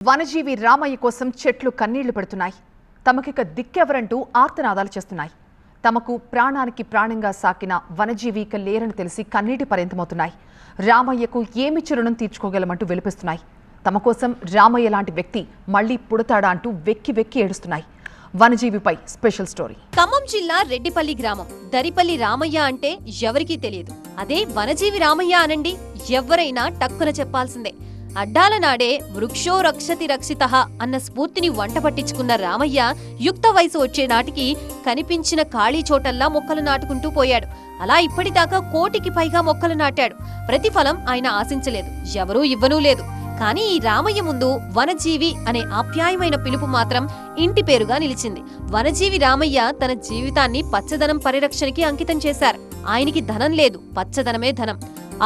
వనజీవి రామయ్య కోసం చెట్లు కన్నీళ్లు పెడుతున్నాయి. తమకిక దిక్కెవరంటూ ఆర్తనాదాలు చేస్తున్నాయి. తమకు ప్రాణానికి ప్రాణంగా సాకిన వనజీవి ఇక లేరని తెలిసి కన్నీటి పర్యంతమవుతున్నాయి. రామయ్యకు ఏమి రుణం తీర్చుకోగలమంటూ విలిపిస్తున్నాయి. తమ కోసం రామయ్య లాంటి వ్యక్తి మళ్లీ పుడతాడా అంటూ వెక్కి వెక్కి ఏడుస్తున్నాయి. వనజీవిపై స్పెషల్ స్టోరీ. ఖమ్మం జిల్లా రెడ్డిపల్లి గ్రామం దరిపల్లి రామయ్య అంటే ఎవరికీ తెలియదు. అదే వనజీవి రామయ్య అనండి ఎవరైనా టక్కున చెప్పాల్సిందే. అడ్డాల నాడే వృక్షో రక్షతి రక్షితః అన్న స్ఫూర్తిని వంట పట్టించుకున్న రామయ్య యుక్త వయసు వచ్చే నాటికి కనిపించిన ఖాళీ చోటల్లా మొక్కలు నాటుకుంటూ పోయాడు. అలా ఇప్పటిదాకా 1 కోటికి పైగా మొక్కలు నాటాడు. ప్రతిఫలం ఆయన ఆశించలేదు, ఎవరూ ఇవ్వనూ లేదు. కానీ ఈ రామయ్య ముందు వనజీవి అనే ఆప్యాయమైన పిలుపు మాత్రం ఇంటి పేరుగా నిలిచింది. వనజీవి రామయ్య తన జీవితాన్ని పచ్చదనం పరిరక్షణకి అంకితం చేశారు. ఆయనకి ధనం లేదు, పచ్చదనమే ధనం.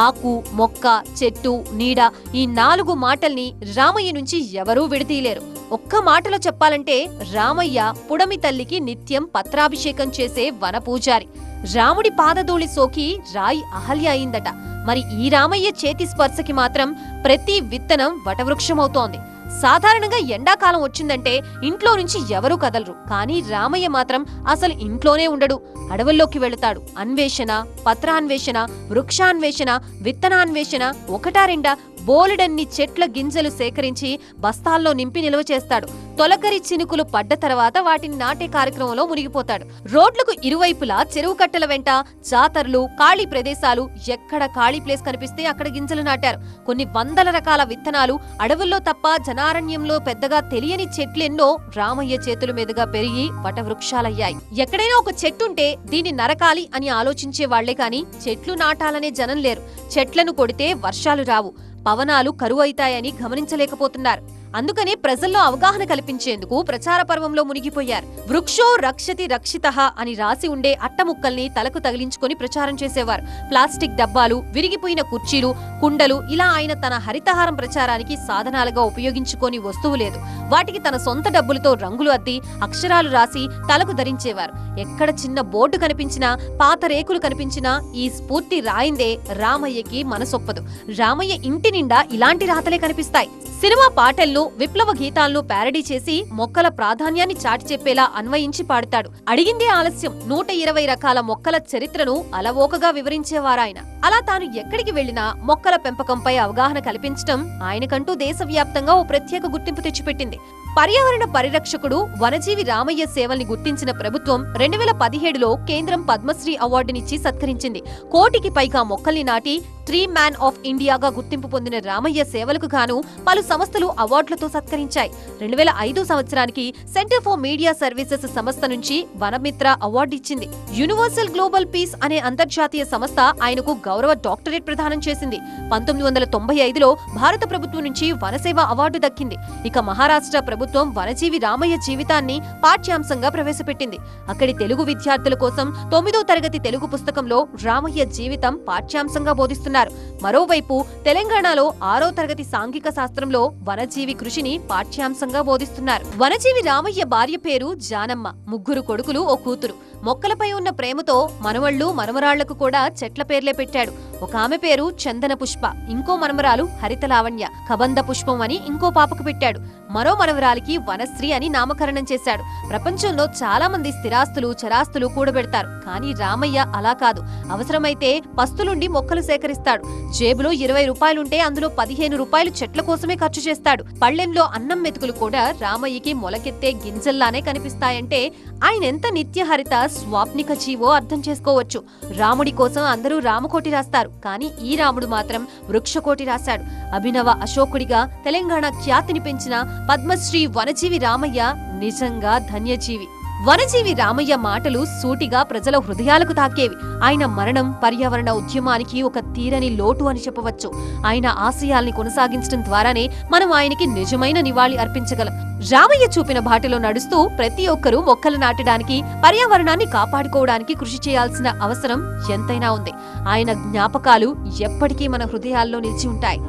ఆకు, మొక్క, చెట్టు, నీడ ఈ 4 మాటల్ని రామయ్య నుంచి ఎవరూ విడతీయలేరు. ఒక్క మాటలో చెప్పాలంటే రామయ్య పుడమి తల్లికి నిత్యం పత్రాభిషేకం చేసే వన పూజారి. రాముడి పాదధూళి సోకి రాయి అహల్య అయిందట. మరి ఈ రామయ్య చేతి స్పర్శకి మాత్రం ప్రతి విత్తనం వటవృక్షమవుతోంది. సాధారణంగా ఎండాకాలం వచ్చిందంటే ఇంట్లో నుంచి ఎవరూ కదలరు. కానీ రామయ్య మాత్రం అసలు ఇంట్లోనే ఉండడు. అడవుల్లోకి వెళతాడు. అన్వేషణ, పత్రాన్వేషణ, వృక్షాన్వేషణ, విత్తనాన్వేషణ, ఒకటా రెండా బోలెడన్ని చెట్ల గింజలు సేకరించి బస్తాల్లో నింపి నిల్వ చేస్తాడు. తొలకరి చినుకులు పడ్డ తర్వాత వాటిని నాటే కార్యక్రమంలో మునిగిపోతాడు. రోడ్లకు ఇరువైపులా చెరువు కట్టల వెంట జాతరలు, ఖాళీ ప్రదేశాలు, ఎక్కడ ఖాళీ ప్లేస్ కనిపిస్తే అక్కడ గింజలు నాటారు. కొన్ని వందల రకాల విత్తనాలు అడవుల్లో తప్ప జనారణ్యంలో పెద్దగా తెలియని చెట్లెన్నో రామయ్య చేతుల మీదుగా పెరిగి వటవృక్షాలయ్యాయి. ఎక్కడైనా ఒక చెట్టుంటే దీన్ని నరకాలి అని ఆలోచించే వాళ్లే కాని చెట్లు నాటాలనే జనం లేరు. చెట్లను కొడితే వర్షాలు రావు, పవనాలు కరువైతాయని గమనించలేకపోతున్నారు. అందుకనే ప్రజల్లో అవగాహన కల్పించేందుకు ప్రచార పర్వంలో మునిగిపోయారు. వృక్షో రక్షతి రక్షితః అని రాసి ఉండే అట్టముక్కల్ని తలకు తగిలించుకొని ప్రచారం చేసేవారు. ప్లాస్టిక్ డబ్బాలు, విరిగిపోయిన కుర్చీలు, కుండలు ఇలా ఆయన తన హరితహారం ప్రచారానికి సాధనాలుగా ఉపయోగించుకొని వస్తువు లేదు. వాటికి తన సొంత డబ్బులతో రంగులు అద్ది అక్షరాలు రాసి తలకు ధరించేవారు. ఎక్కడ చిన్న బోర్డు కనిపించినా, పాత రేకులు కనిపించినా ఈ స్ఫూర్తి రాయిందే రామయ్యకి మనసొప్పదు. రామయ్య ఇంటి నిండా ఇలాంటి రాతలే కనిపిస్తాయి. సినిమా పాటలను, విప్లవ గీతాలను ప్యారడీ చేసి మొక్కల ప్రాధాన్యాన్ని చాటి చెప్పేలా అన్వయించి పాడుతాడు. అడిగిందే ఆలస్యం 120 రకాల మొక్కల చరిత్రను అలవోకగా వివరించేవారాయన. అలా తాను ఎక్కడికి వెళ్లినా మొక్కల పెంపకంపై అవగాహన కల్పించడం ఆయనకంటూ దేశవ్యాప్తంగా ఓ ప్రత్యేక గుర్తింపు తెచ్చిపెట్టింది. పర్యావరణ పరిరక్షకుడు వనజీవి రామయ్య సేవల్ని గుర్తించిన ప్రభుత్వం 2017లో కేంద్రం పద్మశ్రీ అవార్డునిచ్చి సత్కరించింది. 1 కోటికి పైగా మొక్కల్ని నాటి ట్రీ మ్యాన్ ఆఫ్ ఇండియాగా గుర్తింపు పొందిన రామయ్య సేవలకు గాను పలు సంస్థలు అవార్డులతో సత్కరించాయి. 2005 సంవత్సరానికి సెంటర్ ఫర్ మీడియా సర్వీసెస్ సంస్థ నుంచి వనమిత్ర అవార్డు ఇచ్చింది. యూనివర్సల్ గ్లోబల్ పీస్ అనే అంతర్జాతీయ సంస్థ ఆయనకు గౌరవ డాక్టరేట్ ప్రదానం చేసింది. 1995లో భారత ప్రభుత్వం నుంచి వనసేవ అవార్డు దక్కింది. ఇక మహారాష్ట్ర ప్రభుత్వం వనజీవి రామయ్య జీవితాన్ని పాఠ్యాంశంగా ప్రవేశపెట్టింది. అక్కడి తెలుగు విద్యార్థుల కోసం 9వ తరగతి తెలుగు పుస్తకంలో రామయ్య జీవితం పాఠ్యాంశంగా బోధిస్తున్నారు. మరోవైపు తెలంగాణలో 6వ తరగతి సాంఘిక శాస్త్రంలో వనజీవి కృషిని పాఠ్యాంశంగా బోధిస్తున్నారు. వనజీవి రామయ్య భార్య పేరు జానమ్మ. 3 కొడుకులు, 1 కూతురు. మొక్కలపై ఉన్న ప్రేమతో మనవళ్లు, మనమరాళ్లకు కూడా చెట్ల పేర్లే పెట్టాడు. ఒక ఆమె పేరు చందన పుష్ప, ఇంకో మనమరాలు హరిత లావణ్య, కబంద పుష్పం అని ఇంకో పాపకు పెట్టాడు. మరో మనవరాలికి వనశ్రీ అని నామకరణం చేశాడు. ప్రపంచంలో చాలా మంది స్థిరాస్తులు, చరాస్తులు కూడబెడతారు. కానీ రామయ్య అలా కాదు. అవసరమైతే పస్తులుండి మొక్కలు సేకరిస్తాడు. జేబులో 20 రూపాయలుంటే అందులో 15 రూపాయలు చెట్ల కోసమే ఖర్చు చేస్తాడు. పళ్ళెంలో అన్నం మెతుకులు కూడా రామయ్యకి మొలకెత్తే గింజల్లానే కనిపిస్తాయంటే ఆయనెంత నిత్యహరిత స్వాప్నిక జీవో అర్థం చేసుకోవచ్చు. రాముడి కోసం అందరూ రామకోటి రాస్తారు, కానీ ఈ రాముడు మాత్రం వృక్షకోటి రాశాడు. అభినవ అశోకుడిగా తెలంగాణ ఖ్యాతిని పెంచిన పద్మశ్రీ వనజీవి రామయ్య నిజంగా ధన్యజీవి. వనజీవి రామయ్య మాటలు సూటిగా ప్రజల హృదయాలకు తాకేవి. ఆయన మరణం పర్యావరణ ఉద్యమానికి ఒక తీరని లోటు అని చెప్పవచ్చు. ఆయన ఆశయాల్ని కొనసాగించడం ద్వారానే మనం ఆయనకి నిజమైన నివాళి అర్పించగలం. రామయ్య చూపిన బాటలో నడుస్తూ ప్రతి ఒక్కరూ మొక్కలు నాటడానికి, పర్యావరణాన్ని కాపాడుకోవడానికి కృషి చేయాల్సిన అవసరం ఎంతైనా ఉంది. ఆయన జ్ఞాపకాలు ఎప్పటికీ మన హృదయాల్లో నిలిచి ఉంటాయి.